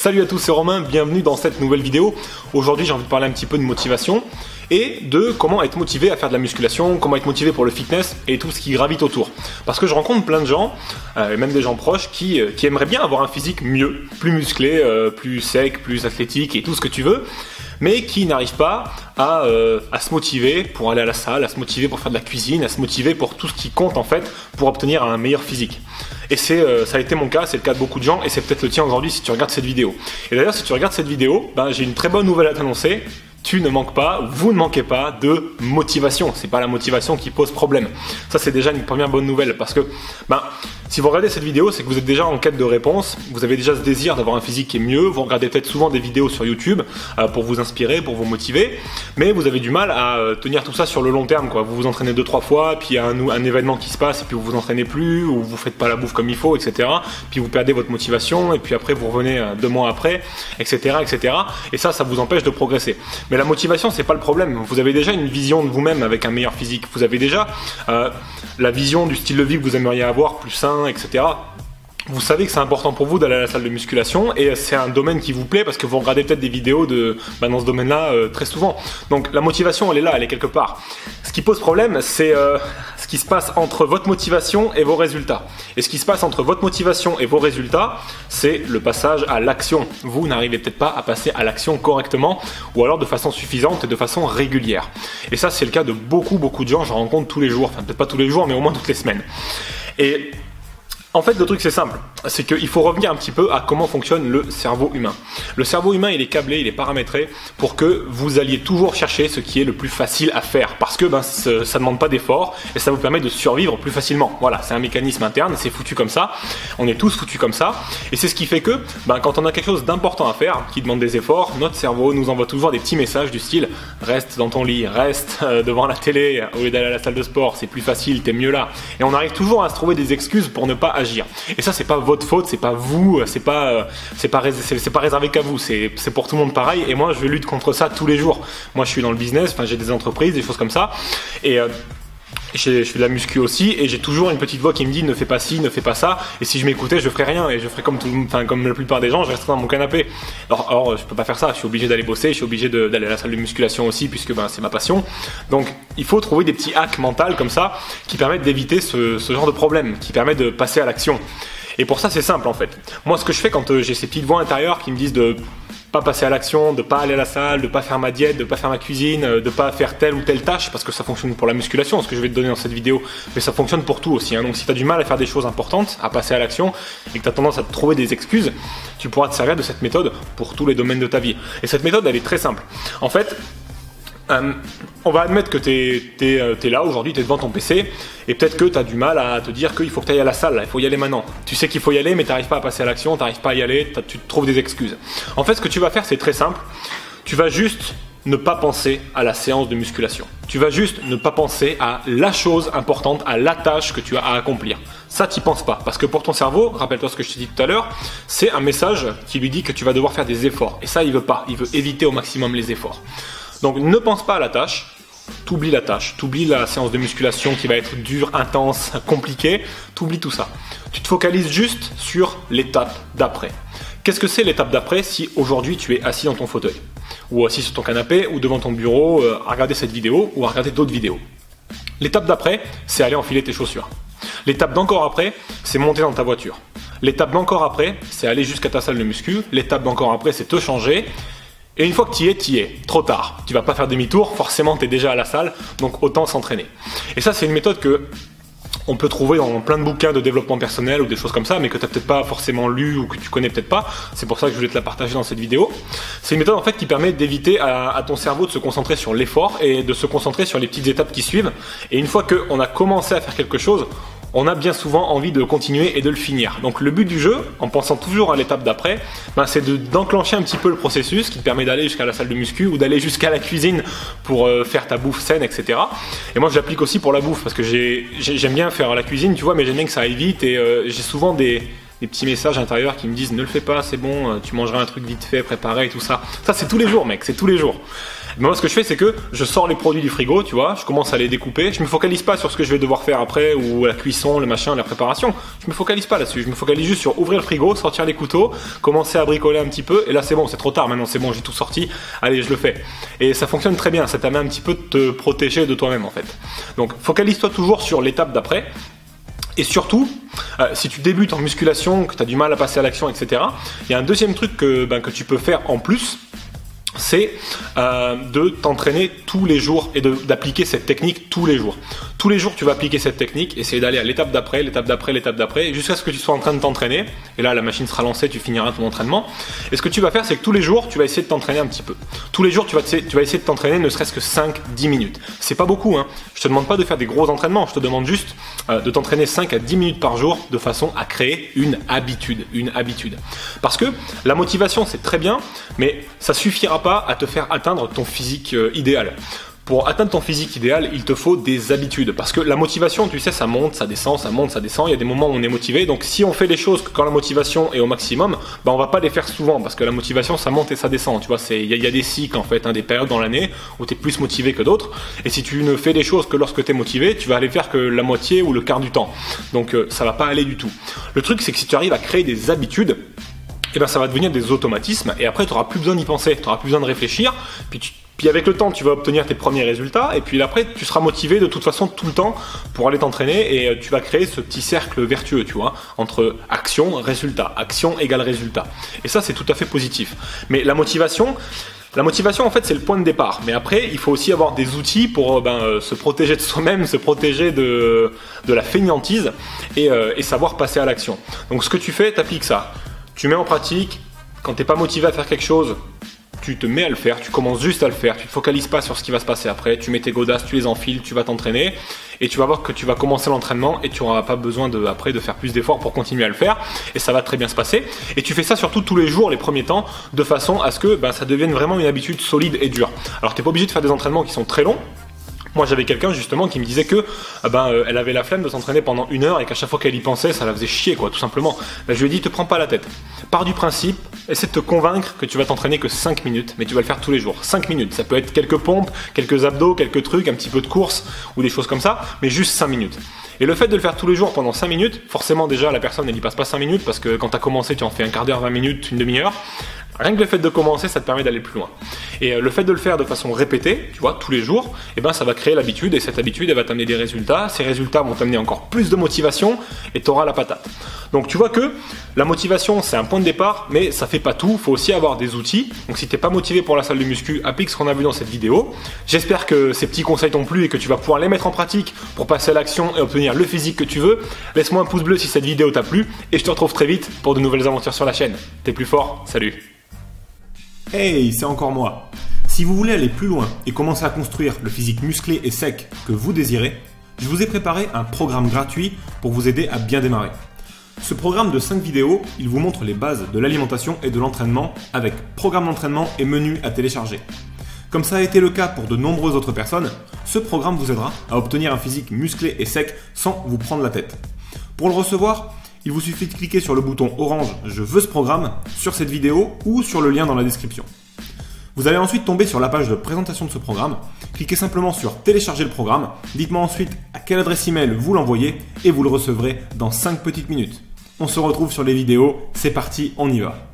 Salut à tous, c'est Romain, bienvenue dans cette nouvelle vidéo. Aujourd'hui j'ai envie de parler un petit peu de motivation et de comment être motivé à faire de la musculation, comment être motivé pour le fitness et tout ce qui gravite autour. Parce que je rencontre plein de gens, même des gens proches, qui aimeraient bien avoir un physique mieux, plus musclé, plus sec, plus athlétique et tout ce que tu veux, mais qui n'arrivent pas à se motiver pour aller à la salle, à se motiver pour faire de la cuisine, à se motiver pour tout ce qui compte en fait pour obtenir un meilleur physique. Et ça a été mon cas, c'est le cas de beaucoup de gens et c'est peut-être le tien aujourd'hui si tu regardes cette vidéo. Et d'ailleurs si tu regardes cette vidéo, j'ai une très bonne nouvelle à t'annoncer. Tu ne manques pas, vous ne manquez pas de motivation. C'est pas la motivation qui pose problème. Ça c'est déjà une première bonne nouvelle parce que si vous regardez cette vidéo, c'est que vous êtes déjà en quête de réponse. Vous avez déjà ce désir d'avoir un physique qui est mieux. Vous regardez peut-être souvent des vidéos sur YouTube pour vous inspirer, pour vous motiver, mais vous avez du mal à tenir tout ça sur le long terme, quoi. Vous vous entraînez 2-3 fois, puis il y a un événement qui se passe et puis vous vous entraînez plus, ou vous faites pas la bouffe comme il faut, etc. Puis vous perdez votre motivation et puis après vous revenez 2 mois après, etc., etc. Et ça vous empêche de progresser. Mais la motivation, c'est pas le problème. Vous avez déjà une vision de vous-même avec un meilleur physique. Vous avez déjà la vision du style de vie que vous aimeriez avoir, plus sain, etc. Vous savez que c'est important pour vous d'aller à la salle de musculation et c'est un domaine qui vous plaît parce que vous regardez peut-être des vidéos dans ce domaine-là très souvent. Donc la motivation, elle est là, elle est quelque part. Ce qui pose problème, c'est ce qui se passe entre votre motivation et vos résultats. Et ce qui se passe entre votre motivation et vos résultats, c'est le passage à l'action. Vous n'arrivez peut-être pas à passer à l'action correctement ou alors de façon suffisante et de façon régulière. Et ça, c'est le cas de beaucoup de gens, j'en rencontre tous les jours. Enfin, peut-être pas tous les jours, mais au moins toutes les semaines. Et en fait, le truc c'est simple, c'est qu'il faut revenir un petit peu à comment fonctionne le cerveau humain. Le cerveau humain, il est câblé, il est paramétré pour que vous alliez toujours chercher ce qui est le plus facile à faire, parce que ça ne demande pas d'effort et ça vous permet de survivre plus facilement. Voilà, c'est un mécanisme interne, c'est foutu comme ça, on est tous foutus comme ça, et c'est ce qui fait que quand on a quelque chose d'important à faire, qui demande des efforts, notre cerveau nous envoie toujours des petits messages du style « Reste dans ton lit, reste devant la télé, au lieu d'aller à la salle de sport, c'est plus facile, t'es mieux là ». Et on arrive toujours à se trouver des excuses pour ne pas agir. Et ça, c'est pas votre faute, c'est pas vous, c'est pas réservé qu'à vous, c'est pour tout le monde pareil. Et moi, je lutte contre ça tous les jours. Moi, je suis dans le business, j'ai des entreprises, des choses comme ça. Et je fais de la muscu aussi et j'ai toujours une petite voix qui me dit ne fais pas ci, ne fais pas ça. Et si je m'écoutais, je ferais rien et je ferais comme la plupart des gens, je resterais dans mon canapé. Alors je peux pas faire ça, je suis obligé d'aller bosser, je suis obligé d'aller à la salle de musculation aussi puisque c'est ma passion. Donc il faut trouver des petits hacks mentaux comme ça qui permettent d'éviter ce genre de problème, qui permettent de passer à l'action. Et pour ça c'est simple en fait. Moi ce que je fais quand j'ai ces petites voix intérieures qui me disent de pas passer à l'action, de pas aller à la salle, de pas faire ma diète, de pas faire ma cuisine, de pas faire telle ou telle tâche, parce que ça fonctionne pour la musculation, ce que je vais te donner dans cette vidéo, mais ça fonctionne pour tout aussi. Donc si tu as du mal à faire des choses importantes, à passer à l'action, et que tu as tendance à te trouver des excuses, tu pourras te servir de cette méthode pour tous les domaines de ta vie. Et cette méthode, elle est très simple. En fait, on va admettre que t'es là aujourd'hui, t'es devant ton PC et peut-être que t'as du mal à te dire qu'il faut que t'ailles à la salle, il faut y aller maintenant. Tu sais qu'il faut y aller mais t'arrives pas à passer à l'action, t'arrives pas à y aller, tu te trouves des excuses. En fait, ce que tu vas faire, c'est très simple. Tu vas juste ne pas penser à la séance de musculation. Tu vas juste ne pas penser à la chose importante, à la tâche que tu as à accomplir. Ça, t'y penses pas. Parce que pour ton cerveau, rappelle-toi ce que je t'ai dit tout à l'heure, c'est un message qui lui dit que tu vas devoir faire des efforts. Et ça, il veut pas. Il veut éviter au maximum les efforts. Donc ne pense pas à la tâche, t'oublies la tâche, t'oublies la séance de musculation qui va être dure, intense, compliquée, t'oublies tout ça. Tu te focalises juste sur l'étape d'après. Qu'est-ce que c'est l'étape d'après si aujourd'hui tu es assis dans ton fauteuil ou assis sur ton canapé ou devant ton bureau à regarder cette vidéo ou à regarder d'autres vidéos? L'étape d'après, c'est aller enfiler tes chaussures. L'étape d'encore après, c'est monter dans ta voiture. L'étape d'encore après, c'est aller jusqu'à ta salle de muscu. L'étape d'encore après, c'est te changer. Et une fois que tu y es, trop tard. Tu vas pas faire demi-tour, forcément tu es déjà à la salle, donc autant s'entraîner. Et ça c'est une méthode que on peut trouver dans plein de bouquins de développement personnel ou des choses comme ça, mais que tu n'as peut-être pas forcément lu ou que tu connais peut-être pas. C'est pour ça que je voulais te la partager dans cette vidéo. C'est une méthode en fait qui permet d'éviter à ton cerveau de se concentrer sur l'effort et de se concentrer sur les petites étapes qui suivent. Et une fois qu'on a commencé à faire quelque chose, on a bien souvent envie de continuer et de le finir. Donc le but du jeu, en pensant toujours à l'étape d'après, c'est d'enclencher un petit peu le processus qui te permet d'aller jusqu'à la salle de muscu ou d'aller jusqu'à la cuisine pour faire ta bouffe saine, etc. Et moi je l'applique aussi pour la bouffe parce que j'aime bien faire la cuisine, tu vois, mais j'aime bien que ça aille vite et j'ai souvent des petits messages intérieurs qui me disent ne le fais pas, c'est bon, tu mangeras un truc vite fait, préparé et tout ça. Ça c'est tous les jours mec, c'est tous les jours. Mais moi, ce que je fais, c'est que je sors les produits du frigo, tu vois, je commence à les découper. Je me focalise pas sur ce que je vais devoir faire après, ou la cuisson, le machin, la préparation. Je me focalise pas là-dessus. Je me focalise juste sur ouvrir le frigo, sortir les couteaux, commencer à bricoler un petit peu. Et là, c'est bon, c'est trop tard. Maintenant, c'est bon, j'ai tout sorti. Allez, je le fais. Et ça fonctionne très bien. Ça t'amène un petit peu de te protéger de toi-même, en fait. Donc, focalise-toi toujours sur l'étape d'après. Et surtout, si tu débutes en musculation, que tu as du mal à passer à l'action, etc., il y a un deuxième truc que tu peux faire en plus, c'est de t'entraîner tous les jours et d'appliquer cette technique tous les jours. Tous les jours, tu vas appliquer cette technique, essayer d'aller à l'étape d'après, l'étape d'après, l'étape d'après, jusqu'à ce que tu sois en train de t'entraîner. Et là, la machine sera lancée, tu finiras ton entraînement. Et ce que tu vas faire, c'est que tous les jours, tu vas essayer de t'entraîner un petit peu. Tous les jours, tu vas essayer de t'entraîner ne serait-ce que 5-10 minutes. C'est pas beaucoup, hein. Je te demande pas de faire des gros entraînements, je te demande juste de t'entraîner 5 à 10 minutes par jour de façon à créer une habitude. Parce que la motivation, c'est très bien, mais ça suffira pas à te faire atteindre ton physique idéal. Pour atteindre ton physique idéal, il te faut des habitudes. Parce que la motivation, tu sais, ça monte, ça descend, ça monte, ça descend. Il y a des moments où on est motivé. Donc si on fait les choses quand la motivation est au maximum, on va pas les faire souvent. Parce que la motivation, ça monte et ça descend. Tu vois, il y a des cycles en fait, des périodes dans l'année où tu es plus motivé que d'autres. Et si tu ne fais les choses que lorsque tu es motivé, tu vas aller faire que la moitié ou le quart du temps. Donc ça va pas aller du tout. Le truc, c'est que si tu arrives à créer des habitudes, ça va devenir des automatismes. Et après, tu n'auras plus besoin d'y penser. Tu n'auras plus besoin de réfléchir. Puis avec le temps, tu vas obtenir tes premiers résultats et puis après, tu seras motivé de toute façon tout le temps pour aller t'entraîner et tu vas créer ce petit cercle vertueux, tu vois, entre action, résultat, action égale résultat. Et ça, c'est tout à fait positif. Mais la motivation, en fait, c'est le point de départ. Mais après, il faut aussi avoir des outils pour se protéger de soi-même, se protéger de la fainéantise et savoir passer à l'action. Donc, ce que tu fais, t'appliques ça. Tu mets en pratique. Quand tu n'es pas motivé à faire quelque chose, tu te mets à le faire, tu commences juste à le faire, tu ne te focalises pas sur ce qui va se passer après, tu mets tes godasses, tu les enfiles, tu vas t'entraîner et tu vas voir que tu vas commencer l'entraînement et tu n'auras pas besoin après de faire plus d'efforts pour continuer à le faire et ça va très bien se passer. Et tu fais ça surtout tous les jours, les premiers temps, de façon à ce que ça devienne vraiment une habitude solide et dure. Alors tu n'es pas obligé de faire des entraînements qui sont très longs. Moi, j'avais quelqu'un justement qui me disait que elle avait la flemme de s'entraîner pendant 1 heure et qu'à chaque fois qu'elle y pensait, ça la faisait chier, quoi, tout simplement. Je lui ai dit, te prends pas la tête. Pars du principe, essaie de te convaincre que tu vas t'entraîner que 5 minutes, mais tu vas le faire tous les jours. 5 minutes, ça peut être quelques pompes, quelques abdos, quelques trucs, un petit peu de course ou des choses comme ça, mais juste 5 minutes. Et le fait de le faire tous les jours pendant 5 minutes, forcément déjà la personne elle y passe pas 5 minutes parce que quand tu as commencé, tu en fais un quart d'heure, 20 minutes, une demi-heure. Rien que le fait de commencer, ça te permet d'aller plus loin. Et le fait de le faire de façon répétée, tu vois, tous les jours, ça va créer l'habitude et cette habitude, elle va t'amener des résultats. Ces résultats vont t'amener encore plus de motivation et tu auras la patate. Donc tu vois que la motivation, c'est un point de départ, mais ça fait pas tout. Il faut aussi avoir des outils. Donc si t'es pas motivé pour la salle de muscu, applique ce qu'on a vu dans cette vidéo. J'espère que ces petits conseils t'ont plu et que tu vas pouvoir les mettre en pratique pour passer à l'action et obtenir le physique que tu veux. Laisse-moi un pouce bleu si cette vidéo t'a plu et je te retrouve très vite pour de nouvelles aventures sur la chaîne. T'es plus fort, salut! Hey, c'est encore moi. Si vous voulez aller plus loin et commencer à construire le physique musclé et sec que vous désirez, je vous ai préparé un programme gratuit pour vous aider à bien démarrer. Ce programme de 5 vidéos, il vous montre les bases de l'alimentation et de l'entraînement avec programme d'entraînement et menu à télécharger. Comme ça a été le cas pour de nombreuses autres personnes, ce programme vous aidera à obtenir un physique musclé et sec sans vous prendre la tête. Pour le recevoir, il vous suffit de cliquer sur le bouton orange « Je veux ce programme » sur cette vidéo ou sur le lien dans la description. Vous allez ensuite tomber sur la page de présentation de ce programme. Cliquez simplement sur « Télécharger le programme ». Dites-moi ensuite à quelle adresse email vous l'envoyez et vous le recevrez dans 5 petites minutes. On se retrouve sur les vidéos. C'est parti, on y va.